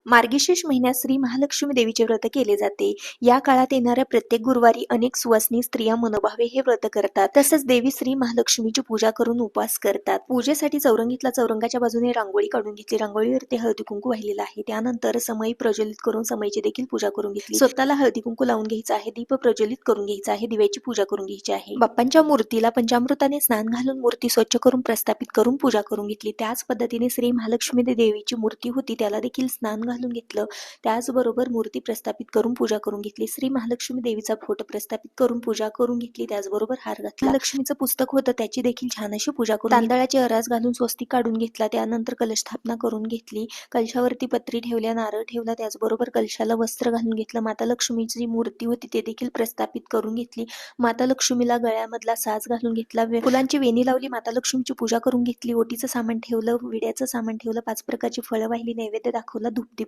मार्गशीर्ष महिन्यात श्री महालक्ष्मी देवीचे व्रत केले जाते. या काळात येणाऱ्या प्रत्येक गुरुवारी अनेक सुवासिनी स्त्रिया मनोभावे हे व्रत करतात. तसंच देवी श्री महालक्ष्मीची पूजा करून उपवास करतात. पूजेसाठी चौरंगीतला चौरंगाच्या बाजूने रांगोळी काढून घेतली. रांगोळीवरती हळदी कुंकू वाहिलेला आहे. त्यानंतर समई प्रज्वलित करून समईची देखील पूजा करून घेतली. स्वतःला हळदी कुंकू लावून घ्यायचं आहे. दीप प्रज्वलित करून घ्यायचा आहे. दिव्याची पूजा करून घ्यायची आहे. बाप्पांच्या मूर्तीला पंचामृताने स्नान घालून मूर्ती स्वच्छ करून प्रस्थापित करून पूजा करून घेतली. त्याच पद्धतीने श्री महालक्ष्मी देवीची मूर्ती होती त्याला देखील स्नान घालून घेतलं. त्याचबरोबर मूर्ती प्रस्थापित करून पूजा करून घेतली. श्री महालक्ष्मी देवीचा फोटो प्रस्थापित करून पूजा करून घेतली. त्याचबरोबर हार घातला. महालक्ष्मीचं पुस्तक होतं त्याची देखील छान अशी पूजा करून तांदळाची अरास घालून स्वस्तिक काढून घेतला. त्यानंतर कलशस्थापना करून घेतली. कलशावरती पत्री ठेवल्या, नारळ ठेवला. त्याचबरोबर कलशाला वस्त्र घालून घेतलं. माता लक्ष्मीची मूर्ती होती ते देखील प्रस्थापित करून घेतली. माता लक्ष्मीला गळ्यामधला साज घालून घेतला. फुलांची वेणी लावली. माता लक्ष्मीची पूजा करून घेतली. ओटीचं सामान ठेवलं, विड्याचं सामान ठेवलं, 5 प्रकारची फळं वाहिली, नैवेद्य दाखवला, धूप